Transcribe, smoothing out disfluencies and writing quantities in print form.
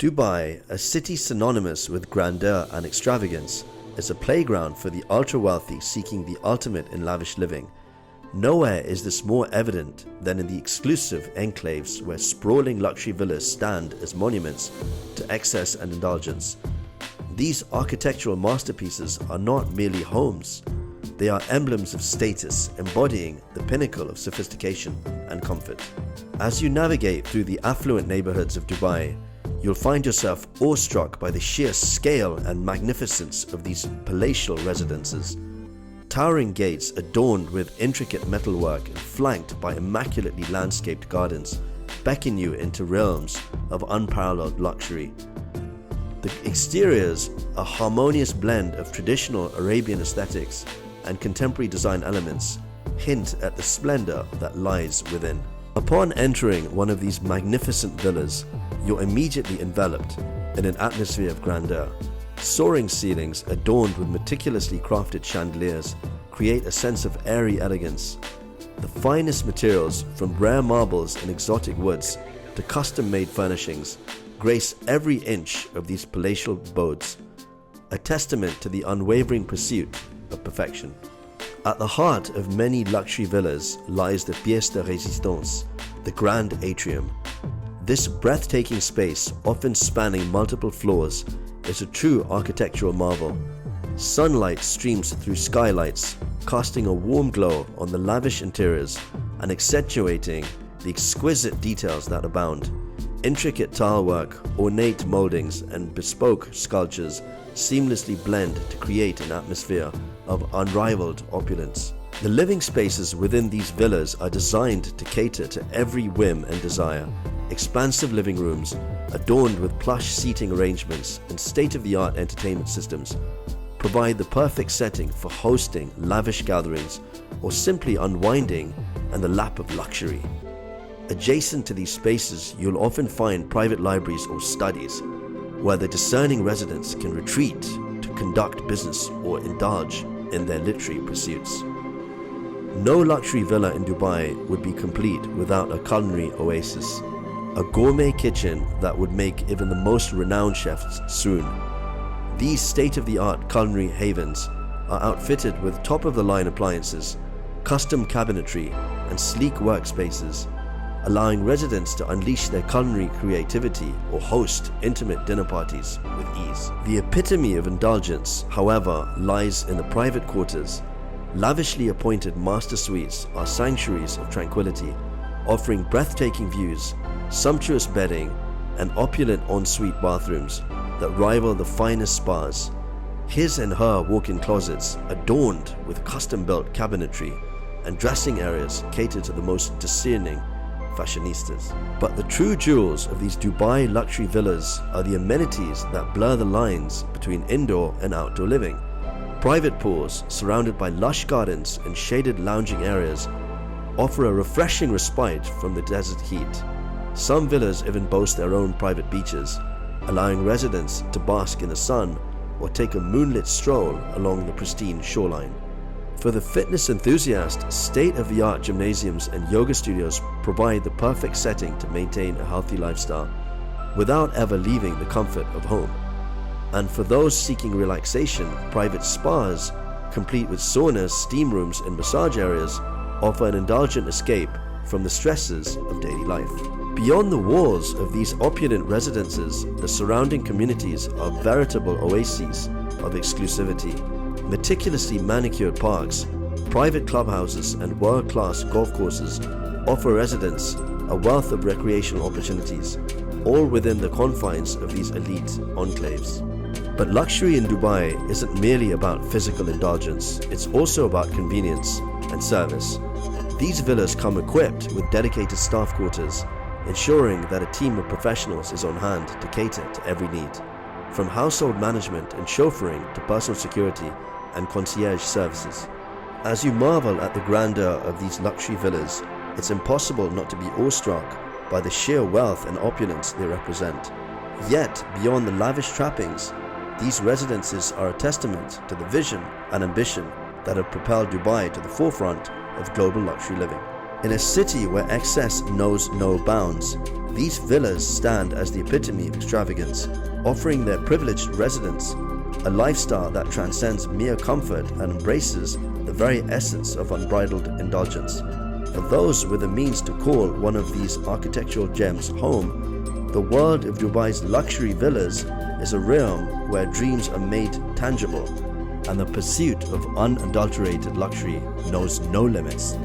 Dubai, a city synonymous with grandeur and extravagance, is a playground for the ultra-wealthy seeking the ultimate in lavish living. Nowhere is this more evident than in the exclusive enclaves where sprawling luxury villas stand as monuments to excess and indulgence. These architectural masterpieces are not merely homes, they are emblems of status, embodying the pinnacle of sophistication and comfort. As you navigate through the affluent neighborhoods of Dubai, you'll find yourself awestruck by the sheer scale and magnificence of these palatial residences. Towering gates adorned with intricate metalwork and flanked by immaculately landscaped gardens beckon you into realms of unparalleled luxury. The exteriors, a harmonious blend of traditional Arabian aesthetics and contemporary design elements, hint at the splendor that lies within. Upon entering one of these magnificent villas, you're immediately enveloped in an atmosphere of grandeur. Soaring ceilings adorned with meticulously crafted chandeliers create a sense of airy elegance. The finest materials, from rare marbles and exotic woods to custom-made furnishings, grace every inch of these palatial abodes, a testament to the unwavering pursuit of perfection. At the heart of many luxury villas lies the pièce de résistance, the grand atrium. This breathtaking space, often spanning multiple floors, is a true architectural marvel. Sunlight streams through skylights, casting a warm glow on the lavish interiors and accentuating the exquisite details that abound. Intricate tile work, ornate moldings, and bespoke sculptures seamlessly blend to create an atmosphere of unrivaled opulence. The living spaces within these villas are designed to cater to every whim and desire. Expansive living rooms, adorned with plush seating arrangements and state-of-the-art entertainment systems, provide the perfect setting for hosting lavish gatherings or simply unwinding in the lap of luxury. Adjacent to these spaces, you'll often find private libraries or studies, where the discerning residents can retreat to conduct business or indulge in their literary pursuits. No luxury villa in Dubai would be complete without a culinary oasis, a gourmet kitchen that would make even the most renowned chefs swoon. These state-of-the-art culinary havens are outfitted with top-of-the-line appliances, custom cabinetry, and sleek workspaces, allowing residents to unleash their culinary creativity or host intimate dinner parties with ease. The epitome of indulgence, however, lies in the private quarters. Lavishly appointed master suites are sanctuaries of tranquility, offering breathtaking views, sumptuous bedding, and opulent ensuite bathrooms that rival the finest spas. His and her walk-in closets, adorned with custom-built cabinetry, and dressing areas cater to the most discerning fashionistas. But the true jewels of these Dubai luxury villas are the amenities that blur the lines between indoor and outdoor living. Private pools surrounded by lush gardens and shaded lounging areas offer a refreshing respite from the desert heat. Some villas even boast their own private beaches, allowing residents to bask in the sun or take a moonlit stroll along the pristine shoreline. For the fitness enthusiast, state-of-the-art gymnasiums and yoga studios provide the perfect setting to maintain a healthy lifestyle without ever leaving the comfort of home. And for those seeking relaxation, private spas, complete with saunas, steam rooms, and massage areas, offer an indulgent escape from the stresses of daily life. Beyond the walls of these opulent residences, the surrounding communities are veritable oases of exclusivity. Meticulously manicured parks, private clubhouses, and world-class golf courses offer residents a wealth of recreational opportunities, all within the confines of these elite enclaves. But luxury in Dubai isn't merely about physical indulgence, it's also about convenience and service. These villas come equipped with dedicated staff quarters, ensuring that a team of professionals is on hand to cater to every need, from household management and chauffeuring to personal security and concierge services. As you marvel at the grandeur of these luxury villas, it's impossible not to be awestruck by the sheer wealth and opulence they represent. Yet, beyond the lavish trappings, these residences are a testament to the vision and ambition that have propelled Dubai to the forefront of global luxury living. In a city where excess knows no bounds, these villas stand as the epitome of extravagance, offering their privileged residents a lifestyle that transcends mere comfort and embraces the very essence of unbridled indulgence. For those with the means to call one of these architectural gems home, the world of Dubai's luxury villas is a realm where dreams are made tangible, and the pursuit of unadulterated luxury knows no limits.